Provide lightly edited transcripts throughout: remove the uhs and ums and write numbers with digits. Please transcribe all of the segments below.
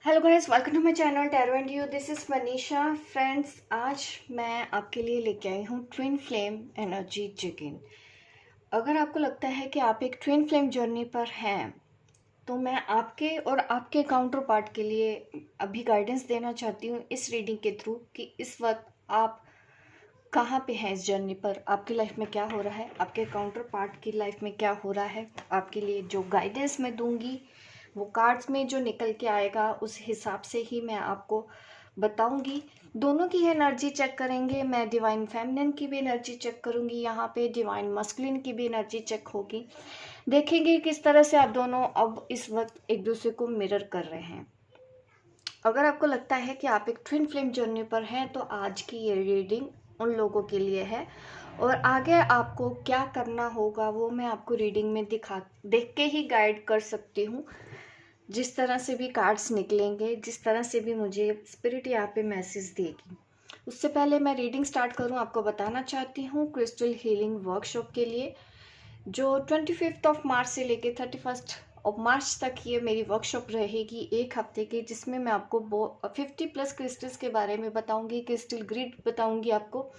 Hello guys, welcome to my channel tarot and you. This is Manisha. Friends, आज मैं आपके लिए लेके आई हूँ twin flame energy check in. अगर आपको लगता है कि आप एक ट्विन फ्लेम जर्नी पर हैं, तो मैं आपके और आपके काउंटर पार्ट के लिए अभी गाइडेंस देना चाहती हूँ इस रीडिंग के थ्रू कि इस वक्त आप कहाँ पे हैं इस जर्नी पर, आपकी लाइफ में क्या हो रहा है, आपके काउंटर पार्ट की लाइफ में क्या हो रहा है। आपके लिए जो गाइडेंस मैं दूंगी वो कार्ड्स में जो निकल के आएगा उस हिसाब से ही मैं आपको बताऊंगी। दोनों की एनर्जी चेक करेंगे। मैं डिवाइन फेमिनिन की भी एनर्जी चेक करूंगी, यहाँ पे डिवाइन मस्कुलिन की भी एनर्जी चेक होगी। देखेंगे किस तरह से आप दोनों अब इस वक्त एक दूसरे को मिरर कर रहे हैं। अगर आपको लगता है कि आप एक ट्विन फ्लेम जर्नी पर हैं, तो आज की ये रीडिंग उन लोगों के लिए है। और आगे आपको क्या करना होगा वो मैं आपको रीडिंग में देख के ही गाइड कर सकती हूँ। जिस तरह से भी कार्ड्स निकलेंगे, जिस तरह से भी मुझे स्पिरिट यहाँ पे मैसेज देगी। उससे पहले मैं रीडिंग स्टार्ट करूँ, आपको बताना चाहती हूँ क्रिस्टल हीलिंग वर्कशॉप के लिए जो 25 मार्च से लेके 31 मार्च तक ये मेरी वर्कशॉप रहेगी, एक हफ्ते की, जिसमें मैं आपको 50+ क्रिस्टल्स के बारे में बताऊंगी, क्रिस्टल ग्रिड बताऊंगी आपको।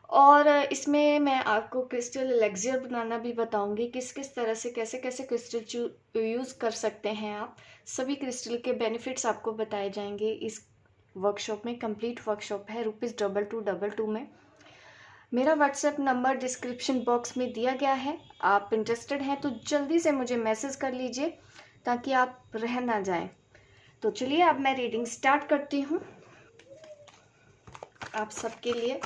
और इसमें मैं आपको क्रिस्टल एलेक्सियर बनाना भी बताऊंगी, किस किस तरह से कैसे कैसे क्रिस्टल यूज़ कर सकते हैं आप। सभी क्रिस्टल के बेनिफिट्स आपको बताए जाएंगे इस वर्कशॉप में। कंप्लीट वर्कशॉप है ₹2222 में। मेरा व्हाट्सएप नंबर डिस्क्रिप्शन बॉक्स में दिया गया है। आप इंटरेस्टेड हैं तो जल्दी से मुझे मैसेज कर लीजिए ताकि आप रह ना जाएं। तो चलिए अब मैं रीडिंग स्टार्ट करती हूँ आप सबके लिए।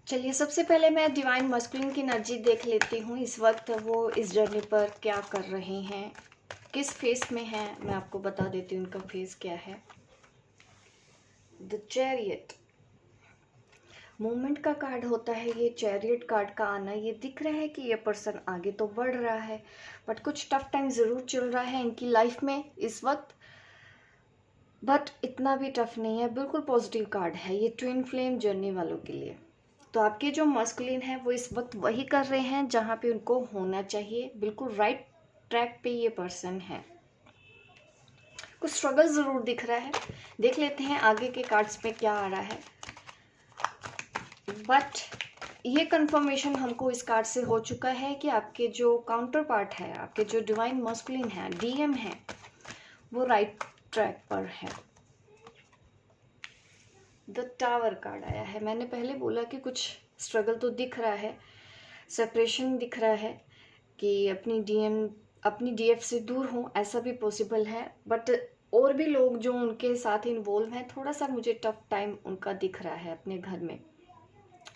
चलिए, सबसे पहले मैं डिवाइन मस्कुलिन की एनर्जी देख लेती हूँ। इस वक्त वो इस जर्नी पर क्या कर रहे हैं, किस फेस में हैं, मैं आपको बता देती हूँ उनका फेस क्या है। द चैरियट मूवमेंट का कार्ड होता है ये। चैरियट कार्ड का आना, ये दिख रहा है कि ये पर्सन आगे तो बढ़ रहा है, बट कुछ टफ टाइम ज़रूर चल रहा है इनकी लाइफ में इस वक्त, बट इतना भी टफ नहीं है। बिल्कुल पॉजिटिव कार्ड है ये ट्विन फ्लेम जर्नी वालों के लिए। तो आपके जो मस्कुलिन है वो इस वक्त वही कर रहे हैं जहाँ पे उनको होना चाहिए। बिल्कुल राइट ट्रैक पे ये पर्सन है। कुछ स्ट्रगल ज़रूर दिख रहा है। देख लेते हैं आगे के कार्ड्स में क्या आ रहा है। बट ये कंफर्मेशन हमको इस कार्ड से हो चुका है कि आपके जो काउंटर पार्ट है, आपके जो डिवाइन मस्कुलिन है, डीएम है, वो राइट ट्रैक पर है। द टावर कार्ड आया है। मैंने पहले बोला कि कुछ स्ट्रगल तो दिख रहा है, सेपरेशन दिख रहा है कि अपनी डीएफ से दूर हों, ऐसा भी पॉसिबल है। बट और भी लोग जो उनके साथ इन्वॉल्व हैं, थोड़ा सा मुझे टफ टाइम उनका दिख रहा है अपने घर में,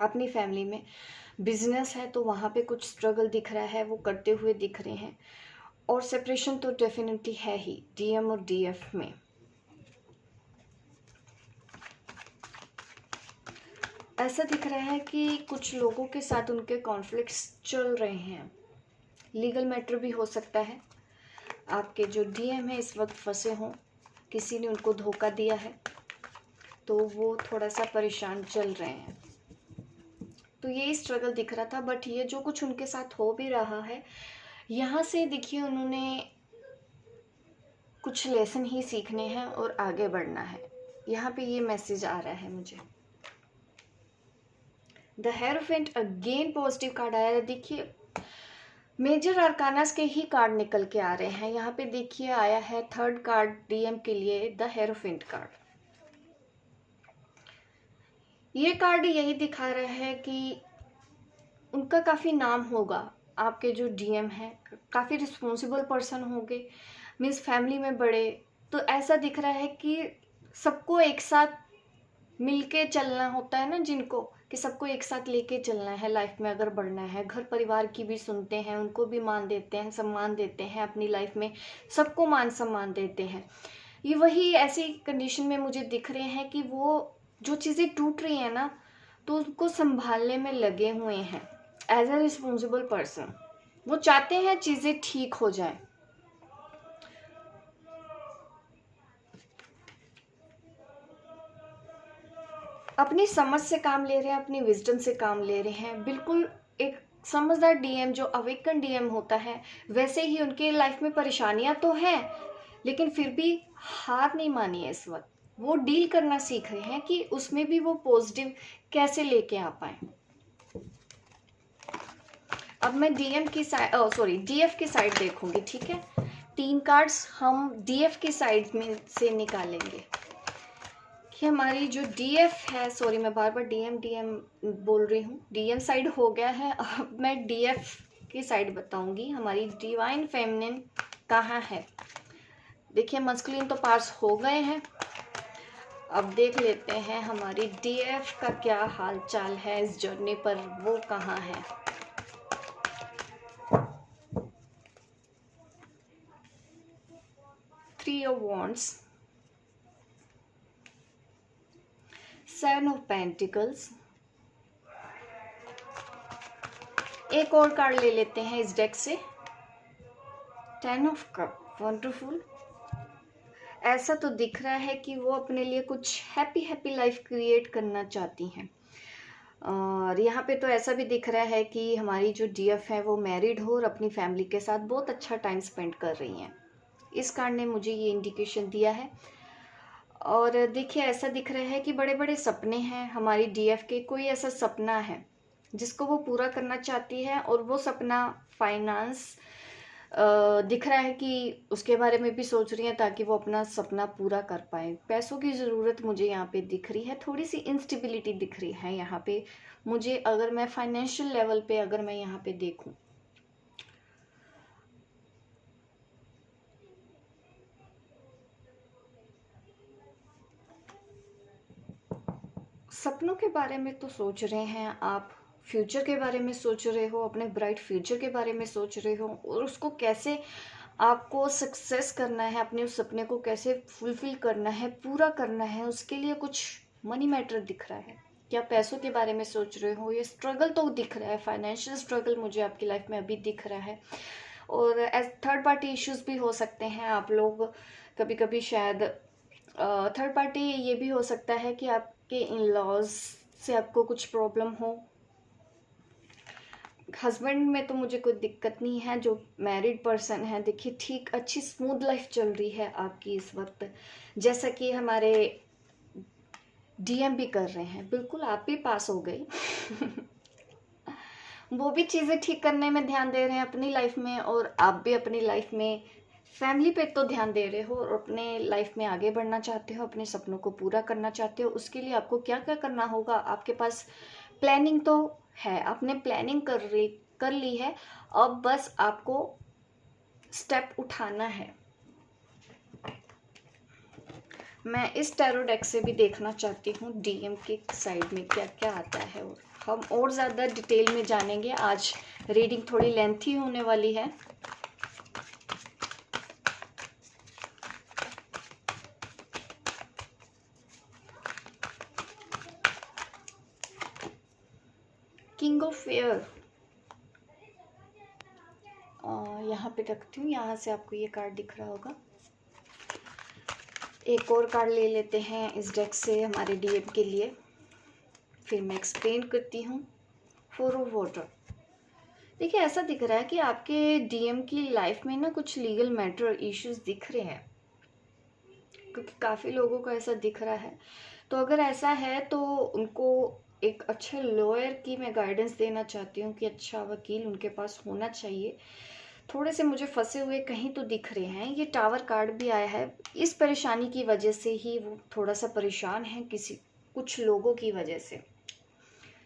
अपनी फैमिली में। बिजनेस है तो वहाँ पे कुछ स्ट्रगल दिख रहा है, वो करते हुए दिख रहे हैं। और सेपरेशन तो डेफिनेटली है ही डीएम और डीएफ में। ऐसा दिख रहा है कि कुछ लोगों के साथ उनके कॉन्फ्लिक्ट्स चल रहे हैं। लीगल मैटर भी हो सकता है। आपके जो डीएम है इस वक्त फंसे हों, किसी ने उनको धोखा दिया है तो वो थोड़ा सा परेशान चल रहे हैं। तो ये स्ट्रगल दिख रहा था। बट ये जो कुछ उनके साथ हो भी रहा है, यहाँ से देखिए उन्होंने कुछ लेसन ही सीखने हैं और आगे बढ़ना है। यहाँ पे ये मैसेज आ रहा है मुझे। The hierophant again positive card आया है। देखिए मेजर आर्कानास के ही कार्ड निकल के आ रहे हैं। यहाँ पे देखिए आया है थर्ड कार्ड डीएम के लिए, द हेरोफेंट कार्ड। ये कार्ड यही दिखा रहा है कि उनका काफ़ी नाम होगा। आपके जो डीएम है काफ़ी रिस्पॉन्सिबल पर्सन होंगे, मीन्स फैमिली में बड़े। तो ऐसा दिख रहा है कि सबको एक साथ मिलके चलना होता है ना, जिनको कि सबको एक साथ लेके चलना है लाइफ में, अगर बढ़ना है। घर परिवार की भी सुनते हैं, उनको भी मान देते हैं, सम्मान देते हैं, अपनी लाइफ में सबको मान सम्मान देते हैं। ये वही ऐसी कंडीशन में मुझे दिख रहे हैं कि वो जो चीज़ें टूट रही हैं ना, तो उनको संभालने में लगे हुए हैं एज अ रिस्पॉन्सिबल पर्सन। वो चाहते हैं चीज़ें ठीक हो जाए। अपनी समझ से काम ले रहे हैं, अपनी विजडम से काम ले रहे हैं। बिल्कुल एक समझदार डीएम, जो अवेकन डीएम होता है, वैसे ही उनके लाइफ में परेशानियां तो हैं, लेकिन फिर भी हार नहीं मानी है। इस वक्त वो डील करना सीख रहे हैं कि उसमें भी वो पॉजिटिव कैसे लेके आ पाए। अब मैं डीएम की साइड, सॉरी, डीएफ की साइड देखूंगी, ठीक है। 3 कार्ड्स हम डीएफ की साइड में से निकालेंगे कि हमारी जो डीएफ है, सॉरी मैं बार बार डीएम डीएम बोल रही हूँ, डीएम साइड हो गया है, अब मैं डीएफ की साइड बताऊंगी। हमारी डिवाइन फेमिनिन कहाँ है। देखिए मस्कुलिन तो पास हो गए हैं, अब देख लेते हैं हमारी डीएफ का क्या हाल चाल है इस जर्नी पर, वो कहाँ है। Three of wands, 7 of pentacles. एक और कार्ड ले लेते हैं इस डेक से, 10 ऑफ कप। वंडरफुल। ऐसा तो दिख रहा है कि वो अपने लिए कुछ हैप्पी हैप्पी लाइफ क्रिएट करना चाहती हैं। और यहाँ पे तो ऐसा भी दिख रहा है कि हमारी जो डीएफ है वो मैरिड हो और अपनी फैमिली के साथ बहुत अच्छा टाइम स्पेंड कर रही हैं। इस कार्ड ने मुझे ये इंडिकेशन दिया है। और देखिए ऐसा दिख रहा है कि बड़े बड़े सपने हैं हमारी डीएफ के। कोई ऐसा सपना है जिसको वो पूरा करना चाहती है, और वो सपना फाइनेंस दिख रहा है कि उसके बारे में भी सोच रही है ताकि वो अपना सपना पूरा कर पाए। पैसों की ज़रूरत मुझे यहाँ पे दिख रही है, थोड़ी सी इंस्टेबिलिटी दिख रही है यहाँ पे मुझे, अगर मैं फाइनेंशियल लेवल पे अगर मैं यहाँ पे देखूं। सपनों के बारे में तो सोच रहे हैं आप, फ्यूचर के बारे में सोच रहे हो, अपने ब्राइट फ्यूचर के बारे में सोच रहे हो, और उसको कैसे आपको सक्सेस करना है, अपने उस सपने को कैसे फुलफिल करना है, पूरा करना है, उसके लिए कुछ मनी मैटर दिख रहा है। क्या पैसों के बारे में सोच रहे हो? ये स्ट्रगल तो दिख रहा है, फाइनेंशियल स्ट्रगल मुझे आपकी लाइफ में अभी दिख रहा है। और एज थर्ड पार्टी इश्यूज भी हो सकते हैं आप लोग कभी कभी, शायद थर्ड पार्टी ये भी हो सकता है कि आपके इन लॉज से आपको कुछ प्रॉब्लम हो। हस्बैंड में तो मुझे कोई दिक्कत नहीं है, जो मैरिड पर्सन है देखिए ठीक अच्छी स्मूथ लाइफ चल रही है आपकी इस वक्त, जैसा कि हमारे डीएम भी कर रहे हैं। बिल्कुल आप भी पास हो गई वो भी चीज़ें ठीक करने में ध्यान दे रहे हैं अपनी लाइफ में, और आप भी अपनी लाइफ में फैमिली पे तो ध्यान दे रहे हो, और अपने लाइफ में आगे बढ़ना चाहते हो, अपने सपनों को पूरा करना चाहते हो। उसके लिए आपको क्या क्या करना होगा, आपके पास प्लानिंग तो है, आपने प्लानिंग कर ली है, अब बस आपको स्टेप उठाना है। मैं इस टैरो डेक से भी देखना चाहती हूँ डीएम के साइड में क्या क्या आता है, और हम और ज़्यादा डिटेल में जानेंगे। आज रीडिंग थोड़ी लेंथी होने वाली है। किंग ऑफ एयर, यहाँ पे रखती हूँ, यहाँ से आपको ये कार्ड दिख रहा होगा। एक और कार्ड ले लेते हैं इस डेक से हमारे डीएम के लिए, फिर मैं एक्सप्लेन करती हूँ। 4 ऑफ वाटर। देखिए ऐसा दिख रहा है कि आपके डीएम की लाइफ में ना कुछ लीगल मैटर इश्यूज दिख रहे हैं, क्योंकि काफ़ी लोगों को ऐसा दिख रहा है। तो अगर ऐसा है तो उनको एक अच्छे लॉयर की मैं गाइडेंस देना चाहती हूँ कि अच्छा वकील उनके पास होना चाहिए। थोड़े से मुझे फंसे हुए कहीं तो दिख रहे हैं। ये टावर कार्ड भी आया है, इस परेशानी की वजह से ही वो थोड़ा सा परेशान है, कुछ लोगों की वजह से।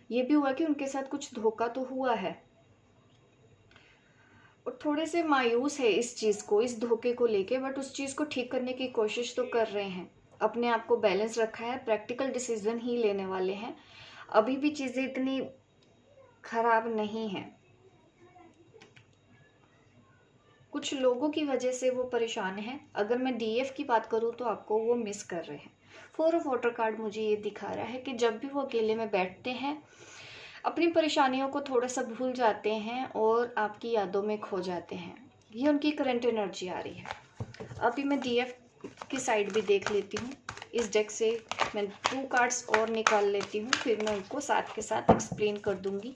ये भी हुआ कि उनके साथ कुछ धोखा तो हुआ है, और थोड़े से मायूस है इस चीज़ को, इस धोखे को लेके, बट उस चीज़ को ठीक करने की कोशिश तो कर रहे हैं। अपने आप को बैलेंस रखा है, प्रैक्टिकल डिसीजन ही लेने वाले हैं। अभी भी चीज़ें इतनी खराब नहीं हैं। कुछ लोगों की वजह से वो परेशान हैं। अगर मैं डीएफ की बात करूँ तो आपको वो मिस कर रहे हैं। 4 ऑफ वाटर कार्ड मुझे ये दिखा रहा है कि जब भी वो अकेले में बैठते हैं, अपनी परेशानियों को थोड़ा सा भूल जाते हैं और आपकी यादों में खो जाते हैं। ये उनकी करंट एनर्जी आ रही है। अभी मैं डीएफ की साइड भी देख लेती हूँ। इस डेक से मैं 2 कार्ड्स और निकाल लेती हूँ, फिर मैं उनको साथ के साथ एक्सप्लेन कर दूंगी।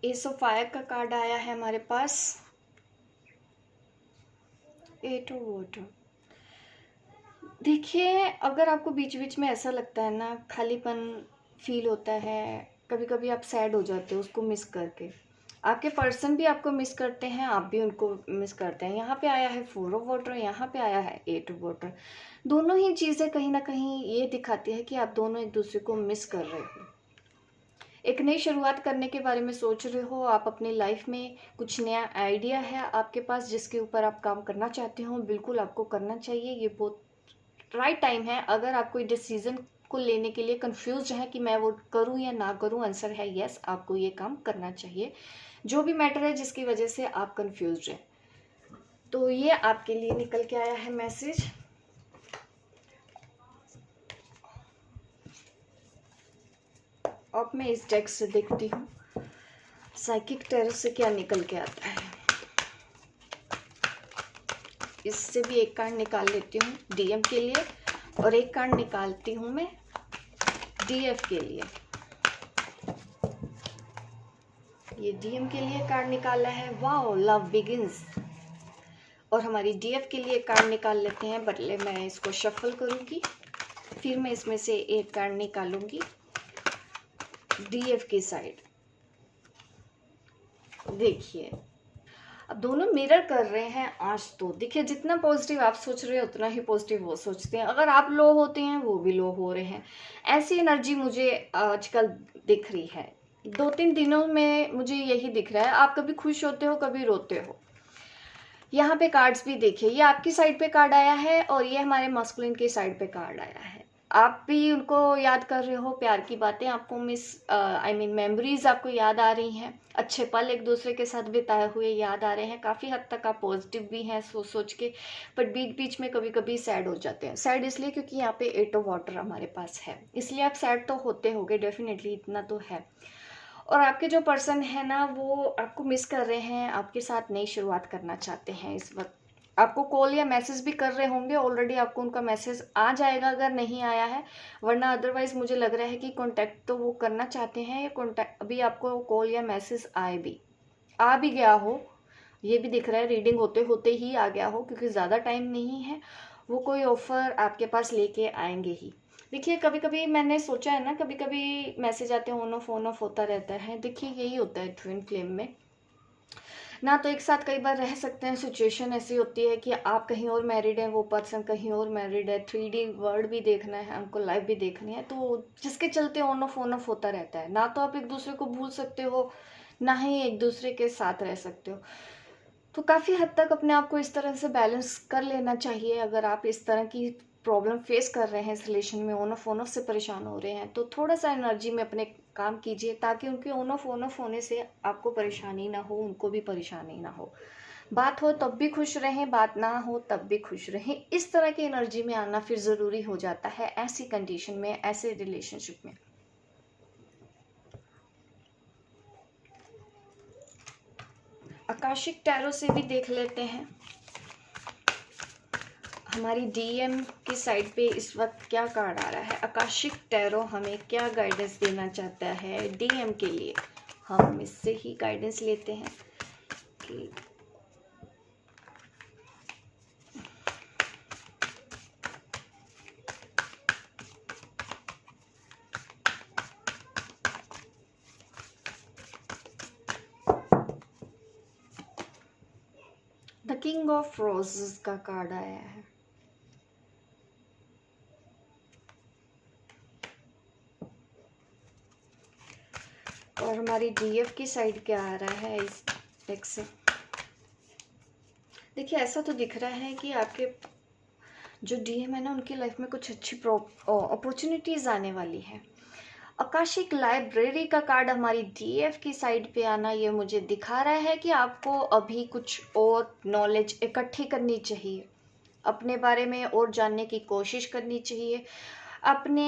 एस ऑफ फायर का कार्ड आया है हमारे पास। 8 ऑफ वाटर। देखिए, अगर आपको बीच बीच में ऐसा लगता है ना, खालीपन फील होता है, कभी कभी आप सैड हो जाते हो उसको मिस करके, आपके पर्सन भी आपको मिस करते हैं, आप भी उनको मिस करते हैं। यहाँ पे आया है 4 ऑफ वाटर, यहाँ पे आया है 8 ऑफ वाटर। दोनों ही चीज़ें कहीं ना कहीं ये दिखाती है कि आप दोनों एक दूसरे को मिस कर रहे हो। एक नई शुरुआत करने के बारे में सोच रहे हो आप अपनी लाइफ में। कुछ नया आइडिया है आपके पास जिसके ऊपर आप काम करना चाहते हो, बिल्कुल आपको करना चाहिए। ये बहुत राइट टाइम है। अगर आप कोई डिसीजन को लेने के लिए कंफ्यूज है कि मैं वो करूं या ना करूं, आंसर है यस, आपको ये काम करना चाहिए। जो भी मैटर है जिसकी वजह से आप कंफ्यूज हैं, तो ये आपके लिए निकल के आया है मैसेज। अब मैं इस डेक से देखती हूँ साइकिक टैरो से क्या निकल के आता है। इससे भी एक कार्ड निकाल लेती हूँ डीएम के लिए, और एक कार्ड निकालती हूँ मैं डीएफ के लिए। ये डीएम के लिए कार्ड निकाला है, वाओ, लव बिगिंस। और हमारी डीएफ के लिए कार्ड निकाल लेते हैं, बदले मैं इसको शफल करूँगी, फिर मैं इसमें से एक कार्ड निकालूंगी डीएफ की साइड। देखिए, अब दोनों मिरर कर रहे हैं आज। तो देखिए, जितना पॉजिटिव आप सोच रहे हो उतना ही पॉजिटिव वो सोचते हैं। अगर आप लो होते हैं वो भी लो हो रहे हैं। ऐसी एनर्जी मुझे आजकल दिख रही है। 2-3 दिनों में मुझे यही दिख रहा है। आप कभी खुश होते हो, कभी रोते हो। यहाँ पे कार्ड्स भी देखिए, ये आपकी साइड पे कार्ड आया है और ये हमारे मस्कुलिन की साइड पे कार्ड आया है। आप भी उनको याद कर रहे हो, प्यार की बातें आपको मेमोरीज आपको याद आ रही हैं, अच्छे पल एक दूसरे के साथ बिताए हुए याद आ रहे हैं। काफ़ी हद तक आप पॉजिटिव भी हैं सोच सोच के, बट बीच बीच में कभी कभी सैड हो जाते हैं। सैड इसलिए क्योंकि यहाँ पे 8 ऑफ वाटर हमारे पास है, इसलिए आप सैड तो होते होगे डेफिनेटली, इतना तो है। और आपके जो पर्सन है ना, वो आपको मिस कर रहे हैं, आपके साथ नई शुरुआत करना चाहते हैं। इस वक्त आपको कॉल या मैसेज भी कर रहे होंगे, ऑलरेडी आपको उनका मैसेज आ जाएगा अगर नहीं आया है, वरना अदरवाइज मुझे लग रहा है कि कांटेक्ट तो वो करना चाहते हैं, या कांटेक्ट अभी आपको कॉल या मैसेज आ भी गया हो। ये भी दिख रहा है, रीडिंग होते होते ही आ गया हो, क्योंकि ज़्यादा टाइम नहीं है। वो कोई ऑफर आपके पास लेके आएंगे ही। देखिए, कभी कभी मैंने सोचा है ना, कभी कभी मैसेज आते हैं, ऑन ऑफ होता रहता है। देखिए, यही होता है ट्विन फ्लेम में ना, तो एक साथ कई बार रह सकते हैं। सिचुएशन ऐसी होती है कि आप कहीं और मैरिड है, वो पर्सन कहीं और मैरिड है, 3D वर्ल्ड भी देखना है हमको, लाइफ भी देखनी है, तो जिसके चलते ऑन ऑफ होता रहता है। ना तो आप एक दूसरे को भूल सकते हो, ना ही एक दूसरे के साथ रह सकते हो। तो काफ़ी हद तक अपने आप को इस तरह से बैलेंस कर लेना चाहिए। अगर आप इस तरह की प्रॉब्लम फेस कर रहे हैं, इस रिलेशन में ऑन ऑफ से परेशान हो रहे हैं, तो थोड़ा सा एनर्जी में अपने काम कीजिए, ताकि उनके ऑन ऑफ होने से आपको परेशानी ना हो, उनको भी परेशानी ना हो। बात हो तब भी खुश रहें, बात ना हो तब भी खुश रहें। इस तरह की एनर्जी में आना फिर ज़रूरी हो जाता है ऐसी कंडीशन में, ऐसे रिलेशनशिप में। आकाशिक टैरो से भी देख लेते हैं हमारी डीएम की साइड पे इस वक्त क्या कार्ड आ रहा है। आकाशिक टैरो हमें क्या गाइडेंस देना चाहता है डीएम के लिए। हम इससे ही गाइडेंस लेते हैं कि द किंग ऑफ रोजेस का कार्ड आया है। और हमारी डीएफ की साइड क्या आ रहा है इस डेक से। देखिए ऐसा तो दिख रहा है कि आपके जो डीएम है ना, उनकी लाइफ में कुछ अच्छी अपॉर्चुनिटीज आने वाली है। आकाशिक लाइब्रेरी का कार्ड हमारी डीएफ की साइड पे आना, ये मुझे दिखा रहा है कि आपको अभी कुछ और नॉलेज इकट्ठी करनी चाहिए, अपने बारे में और जानने की कोशिश करनी चाहिए। अपने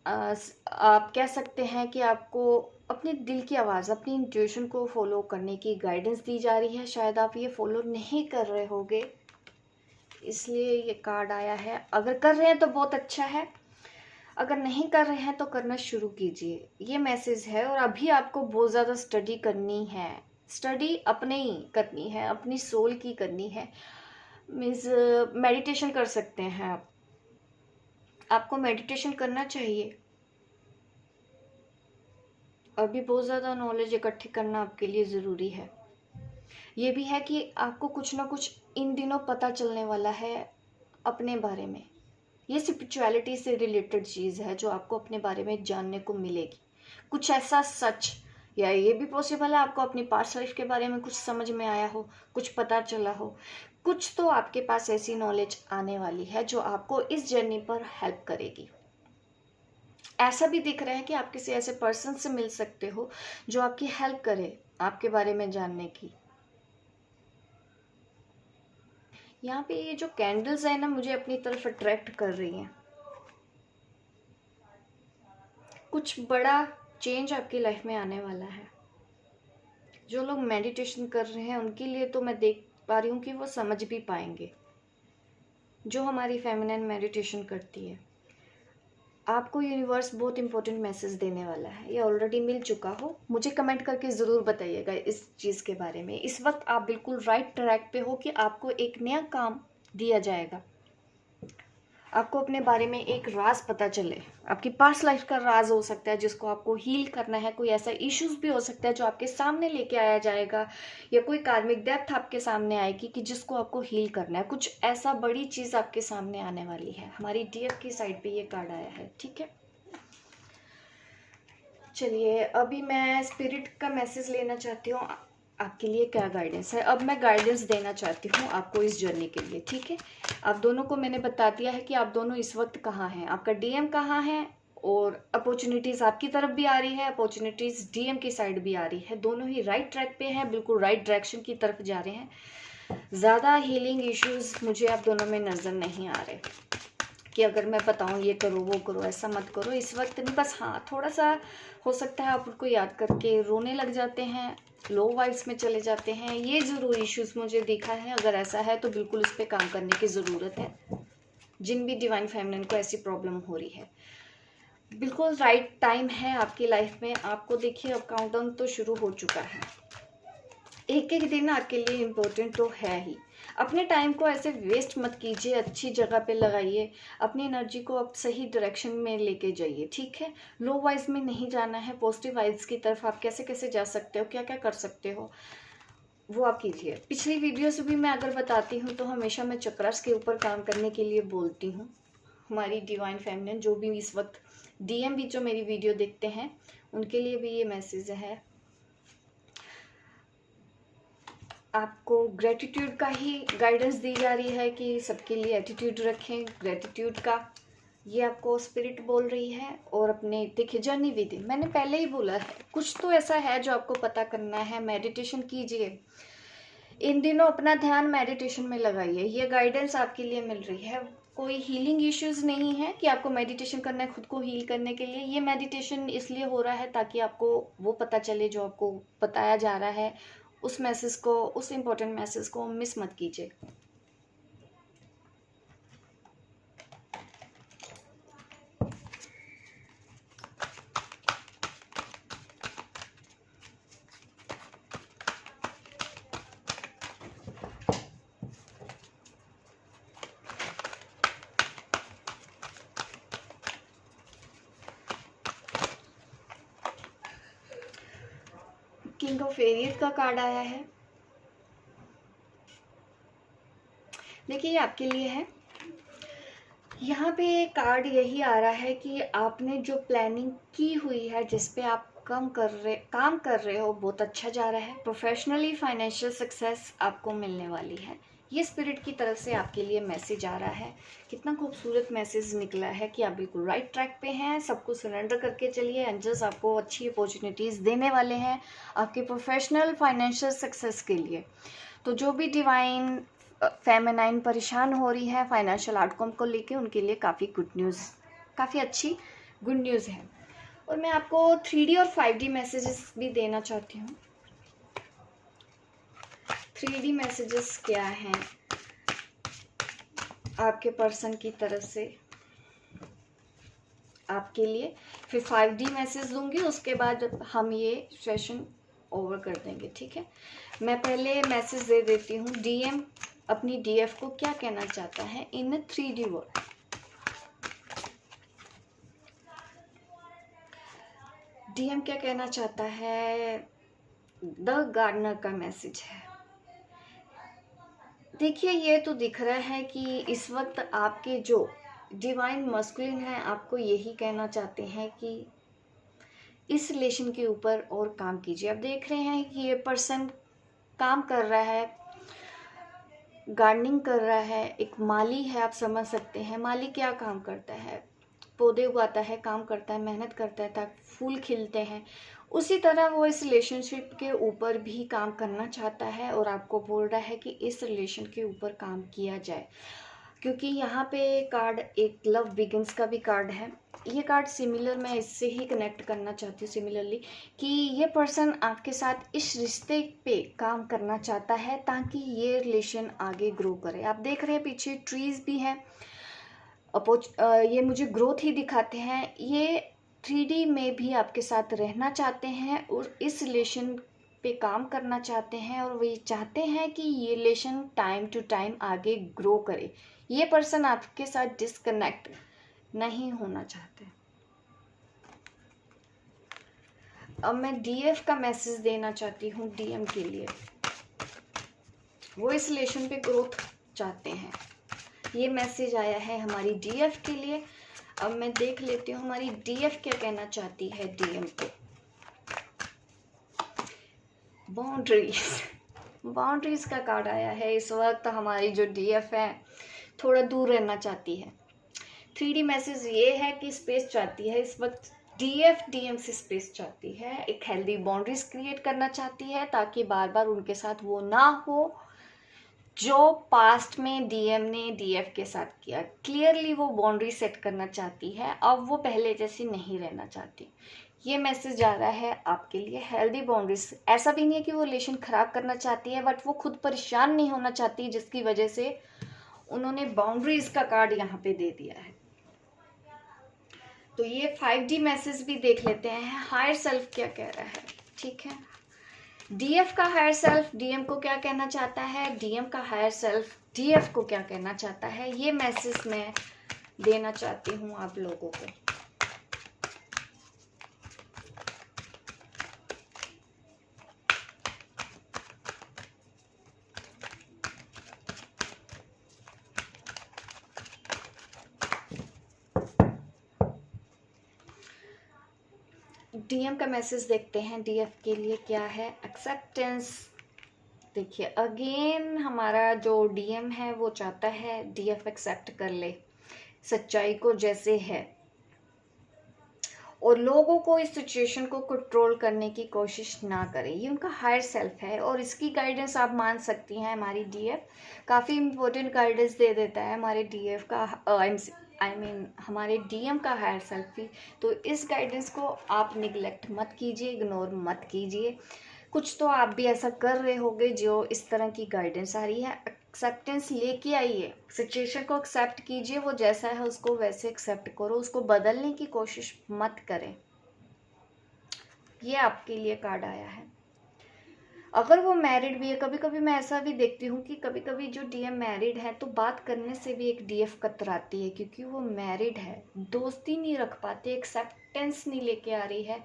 आप कह सकते हैं कि आपको अपने दिल की आवाज़, अपनी इंट्यूशन को फॉलो करने की गाइडेंस दी जा रही है। शायद आप ये फॉलो नहीं कर रहे होंगे, इसलिए ये कार्ड आया है। अगर कर रहे हैं तो बहुत अच्छा है, अगर नहीं कर रहे हैं तो करना शुरू कीजिए, ये मैसेज है। और अभी आपको बहुत ज़्यादा स्टडी करनी है, स्टडी अपने ही करनी है, अपनी सोल की करनी है। मीन्स मेडिटेशन कर सकते हैं आप, आपको मेडिटेशन करना चाहिए। अभी बहुत ज़्यादा नॉलेज इकट्ठी करना आपके लिए ज़रूरी है। ये भी है कि आपको कुछ ना कुछ इन दिनों पता चलने वाला है अपने बारे में। ये स्पिरिचुअलिटी से रिलेटेड चीज़ है जो आपको अपने बारे में जानने को मिलेगी। कुछ ऐसा सच, या ये भी पॉसिबल है आपको अपनी पास्ट लाइफ के बारे में कुछ समझ में आया हो, कुछ पता चला हो। कुछ तो आपके पास ऐसी नॉलेज आने वाली है जो आपको इस जर्नी पर हेल्प करेगी। ऐसा भी दिख रहा है कि आप किसी ऐसे पर्सन से मिल सकते हो जो आपकी हेल्प करे आपके बारे में जानने की। यहाँ पे ये जो कैंडल्स है ना, मुझे अपनी तरफ अट्रैक्ट कर रही हैं। कुछ बड़ा चेंज आपकी लाइफ में आने वाला है। जो लोग मेडिटेशन कर रहे हैं उनके लिए तो मैं देख पा रही हूँ कि वो समझ भी पाएंगे। जो हमारी फेमिनिन मेडिटेशन करती है, आपको यूनिवर्स बहुत इंपॉर्टेंट मैसेज देने वाला है। ये ऑलरेडी मिल चुका हो, मुझे कमेंट करके ज़रूर बताइएगा इस चीज़ के बारे में। इस वक्त आप बिल्कुल राइट ट्रैक पे हो कि आपको एक नया काम दिया जाएगा, आपको अपने बारे में एक राज पता चले। आपकी पास्ट लाइफ का राज हो सकता है जिसको आपको हील करना है। कोई ऐसा इश्यूज भी हो सकता है जो आपके सामने लेके आया जाएगा, या कोई कार्मिक डेप्थ आपके सामने आएगी कि जिसको आपको हील करना है। कुछ ऐसा बड़ी चीज़ आपके सामने आने वाली है। हमारी डीएफ की साइड पे ये कार्ड आया है, ठीक है। चलिए अभी मैं स्पिरिट का मैसेज लेना चाहती हूँ आपके लिए, क्या गाइडेंस है। अब मैं गाइडेंस देना चाहती हूँ आपको इस जर्नी के लिए, ठीक है। आप दोनों को मैंने बता दिया है कि आप दोनों इस वक्त कहाँ हैं, आपका डीएम कहाँ है, और अपॉर्चुनिटीज़ आपकी तरफ भी आ रही है, अपॉर्चुनिटीज़ डीएम की साइड भी आ रही है। दोनों ही राइट ट्रैक पे हैं, बिल्कुल राइट डायरेक्शन की तरफ जा रहे हैं। ज़्यादा हीलिंग इश्यूज़ मुझे आप दोनों में नज़र नहीं आ रहे कि अगर मैं बताऊं ये करो वो करो, ऐसा मत करो इस वक्त नहीं। बस हाँ, थोड़ा सा हो सकता है आप उनको याद करके रोने लग जाते हैं, लो वाइब्स में चले जाते हैं। ये ज़रूर इश्यूज मुझे दिखा है। अगर ऐसा है तो बिल्कुल इस पर काम करने की ज़रूरत है। जिन भी डिवाइन फेमिनिन को ऐसी प्रॉब्लम हो रही है, बिल्कुल राइट टाइम है आपकी लाइफ में। आपको देखिए अब काउंटडाउन तो शुरू हो चुका है। एक एक दिन आपके लिए इम्पोर्टेंट तो है ही। अपने टाइम को ऐसे वेस्ट मत कीजिए, अच्छी जगह पे लगाइए, अपनी एनर्जी को आप सही डायरेक्शन में लेके जाइए, ठीक है। लो वाइज में नहीं जाना है, पॉजिटिव वाइब्स की तरफ आप कैसे कैसे जा सकते हो, क्या क्या कर सकते हो, वो आप कीजिए। पिछली वीडियोस भी मैं अगर बताती हूँ तो हमेशा मैं चक्रास के ऊपर काम करने के लिए बोलती हूँ। हमारी डिवाइन फेमिनिन जो भी इस वक्त डीएम भी जो मेरी वीडियो देखते हैं, उनके लिए भी ये मैसेज है। आपको ग्रेटिट्यूड का ही गाइडेंस दी जा रही है कि सबके लिए एटीट्यूड रखें, ग्रेटिट्यूड का ये आपको स्पिरिट बोल रही है। और अपने देखिए जर्नी विद, मैंने पहले ही बोला है, कुछ तो ऐसा है जो आपको पता करना है। मेडिटेशन कीजिए, इन दिनों अपना ध्यान मेडिटेशन में लगाइए, ये गाइडेंस आपके लिए मिल रही है। कोई हीलिंग इश्यूज नहीं है कि आपको मेडिटेशन करना है खुद को हील करने के लिए। ये मेडिटेशन इसलिए हो रहा है ताकि आपको वो पता चले जो आपको बताया जा रहा है। उस मैसेज को, उस इम्पोर्टेंट मैसेज को मिस मत कीजिए। किंग ऑफ एरियस का कार्ड आया है। देखिए ये आपके लिए है। यहाँ पे कार्ड यही आ रहा है कि आपने जो प्लानिंग की हुई है, जिस पे आप काम कर रहे हो, बहुत अच्छा जा रहा है। प्रोफेशनली फाइनेंशियल सक्सेस आपको मिलने वाली है। ये स्पिरिट की तरफ से आपके लिए मैसेज आ रहा है। कितना खूबसूरत मैसेज निकला है कि आप बिल्कुल राइट ट्रैक पे हैं। सबको सरेंडर करके चलिए। एंजल्स आपको अच्छी अपॉर्चुनिटीज़ देने वाले हैं आपके प्रोफेशनल फाइनेंशियल सक्सेस के लिए। तो जो भी डिवाइन फेमिनाइन परेशान हो रही है फाइनेंशियल आउटकम को लेके, उनके लिए काफ़ी गुड न्यूज़, काफ़ी अच्छी गुड न्यूज़ है। और मैं आपको 3D और 5D मैसेजेस भी देना चाहती हूँ। 3D मैसेजेस क्या हैं आपके पर्सन की तरफ से आपके लिए, फिर 5D मैसेज दूंगी, उसके बाद हम ये सेशन ओवर कर देंगे, ठीक है। मैं पहले मैसेज दे देती हूँ। डीएम अपनी डीएफ को क्या कहना चाहता है इन 3D वर्ड। डीएम क्या कहना चाहता है, द गार्डनर का मैसेज है। देखिए, ये तो दिख रहा है कि इस वक्त आपके जो डिवाइन मस्कुलिन है आपको यही कहना चाहते हैं कि इस रिलेशन के ऊपर और काम कीजिए। आप देख रहे हैं कि ये पर्सन काम कर रहा है, गार्डनिंग कर रहा है, एक माली है, आप समझ सकते हैं। माली क्या काम करता है, पौधे उगाता है, काम करता है, मेहनत करता है ताकि फूल खिलते हैं। उसी तरह वो इस रिलेशनशिप के ऊपर भी काम करना चाहता है और आपको बोल रहा है कि इस रिलेशन के ऊपर काम किया जाए। क्योंकि यहाँ पे कार्ड एक लव बिगिंस का भी कार्ड है। ये कार्ड सिमिलर, मैं इससे ही कनेक्ट करना चाहती हूँ सिमिलरली, कि ये पर्सन आपके साथ इस रिश्ते पे काम करना चाहता है ताकि ये रिलेशन आगे ग्रो करे। आप देख रहे हैं पीछे ट्रीज भी हैं, ये मुझे ग्रोथ ही दिखाते हैं। ये 3D में भी आपके साथ रहना चाहते हैं और इस रिलेशन पे काम करना चाहते हैं और वे चाहते हैं कि ये रिलेशन टाइम टू टाइम आगे ग्रो करे। ये पर्सन आपके साथ डिस्कनेक्ट नहीं होना चाहते। अब मैं डीएफ का मैसेज देना चाहती हूँ डीएम के लिए। वो इस रिलेशन पे ग्रोथ चाहते हैं। ये मैसेज आया है हमारी डीएफ के लिए। अब मैं देख लेती हूँ हमारी डीएफ क्या कहना चाहती है डीएम को। बाउंड्रीज, बाउंड्रीज का कार्ड आया है। इस वक्त हमारी जो डीएफ है थोड़ा दूर रहना चाहती है। 3D मैसेज ये है कि स्पेस चाहती है। इस वक्त डीएफ डीएम से स्पेस चाहती है, एक हेल्दी बाउंड्रीज क्रिएट करना चाहती है ताकि बार बार उनके साथ वो ना हो जो पास्ट में डीएम ने डीएफ के साथ किया। क्लियरली वो बाउंड्री सेट करना चाहती है। अब वो पहले जैसी नहीं रहना चाहती। ये मैसेज आ रहा है आपके लिए, हेल्दी बाउंड्रीज। ऐसा भी नहीं है कि वो रिलेशन खराब करना चाहती है, बट वो खुद परेशान नहीं होना चाहती, जिसकी वजह से उन्होंने बाउंड्रीज का कार्ड यहाँ पे दे दिया है। तो ये 5D मैसेज भी देख लेते हैं, हायर सेल्फ क्या कह रहा है, ठीक है। डीएफ का हायर सेल्फ डीएम को क्या कहना चाहता है, डीएम का हायर सेल्फ डीएफ को क्या कहना चाहता है, ये मैसेज मैं देना चाहती हूँ आप लोगों को। डीएम का मैसेज देखते हैं डीएफ के लिए क्या है। एक्सेप्टेंस। देखिए, अगेन हमारा जो डीएम है वो चाहता है डीएफ एक्सेप्ट कर ले सच्चाई को जैसे है और लोगों को इस सिचुएशन को कंट्रोल करने की कोशिश ना करें। ये उनका हायर सेल्फ है और इसकी गाइडेंस आप मान सकती हैं। हमारी डीएफ काफ़ी इम्पोर्टेंट गाइडेंस दे देता है हमारे डीएफ का, हमारे डीएम का हायर सेल्फ भी। तो इस गाइडेंस को आप निगलेक्ट मत कीजिए, इग्नोर मत कीजिए। कुछ तो आप भी ऐसा कर रहे होंगे जो इस तरह की गाइडेंस आ रही है। एक्सेप्टेंस लेके आइए, सिचुएशन को एक्सेप्ट कीजिए, वो जैसा है उसको वैसे एक्सेप्ट करो, उसको बदलने की कोशिश मत करें। ये आपके लिए कार्ड आया है। अगर वो मैरिड भी है, कभी कभी मैं ऐसा भी देखती हूँ कि कभी कभी जो डीएम मैरिड है तो बात करने से भी एक डीएफ कतराती है क्योंकि वो मैरिड है, दोस्ती नहीं रख पाते, एक्सेप्टेंस नहीं लेके आ रही है,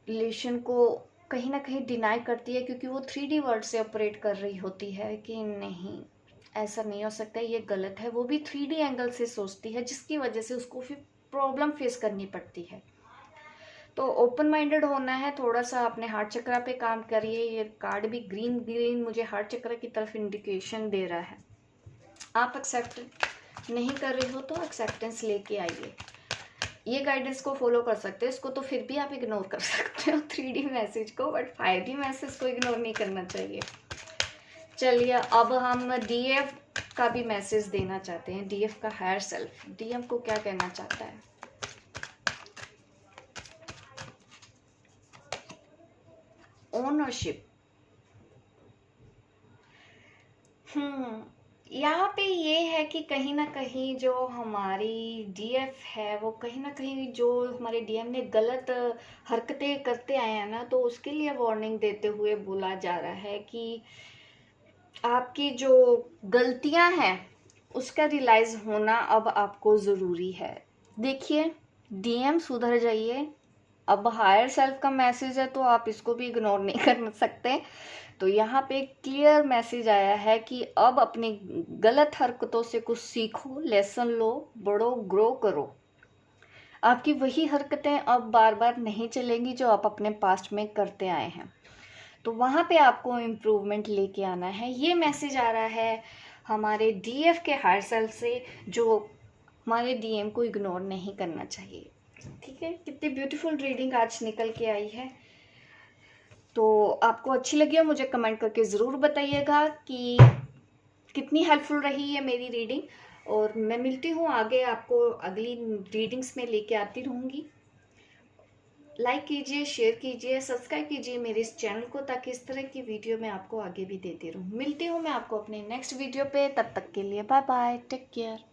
रिलेशन को कहीं ना कहीं डिनाई करती है क्योंकि वो 3D वर्ड से ऑपरेट कर रही होती है कि नहीं ऐसा नहीं हो सकता, ये गलत है। वो भी 3D एंगल से सोचती है जिसकी वजह से उसको फिर प्रॉब्लम फेस करनी पड़ती है। तो ओपन माइंडेड होना है, थोड़ा सा अपने हार्ट चक्र पे काम करिए। ये कार्ड भी ग्रीन ग्रीन मुझे हार्ट चक्र की तरफ इंडिकेशन दे रहा है। आप एक्सेप्ट नहीं कर रहे हो तो एक्सेप्टेंस लेके आइए। ये गाइडेंस को फॉलो कर सकते हैं, इसको तो फिर भी आप इग्नोर कर सकते हो 3D मैसेज को, बट 5D मैसेज को इग्नोर नहीं करना चाहिए। चलिए अब हम डीएफ का भी मैसेज देना चाहते हैं। डीएफ का हायर सेल्फ डीएम को क्या कहना चाहता है? ओनरशिप। यहाँ पे ये है कि कहीं ना कहीं जो हमारी डीएफ है वो कहीं ना कहीं जो हमारे डीएम ने गलत हरकतें करते आए हैं ना, तो उसके लिए वार्निंग देते हुए बोला जा रहा है कि आपकी जो गलतियां हैं उसका रियलाइज होना अब आपको ज़रूरी है। देखिए डीएम सुधर जाइए। अब हायर सेल्फ का मैसेज है तो आप इसको भी इग्नोर नहीं कर सकते। तो यहाँ पे क्लियर मैसेज आया है कि अब अपनी गलत हरकतों से कुछ सीखो, लेसन लो, बढ़ो, ग्रो करो। आपकी वही हरकतें अब बार बार नहीं चलेंगी जो आप अपने पास्ट में करते आए हैं। तो वहाँ पे आपको इम्प्रूवमेंट लेके आना है। ये मैसेज आ रहा है हमारे डीएफ के हायर सेल्फ से, जो हमारे डीएम को इग्नोर नहीं करना चाहिए। ठीक है, कितनी ब्यूटीफुल रीडिंग आज निकल के आई है। तो आपको अच्छी लगी हो मुझे कमेंट करके ज़रूर बताइएगा कि कितनी हेल्पफुल रही है मेरी रीडिंग। और मैं मिलती हूँ आगे, आपको अगली रीडिंग्स में लेके आती रहूँगी। लाइक कीजिए, शेयर कीजिए, सब्सक्राइब कीजिए मेरे इस चैनल को, ताकि इस तरह की वीडियो मैं आपको आगे भी देती रहूँ। मिलती हूँ मैं आपको अपने नेक्स्ट वीडियो पे, तब तक के लिए बाय बाय, टेक केयर।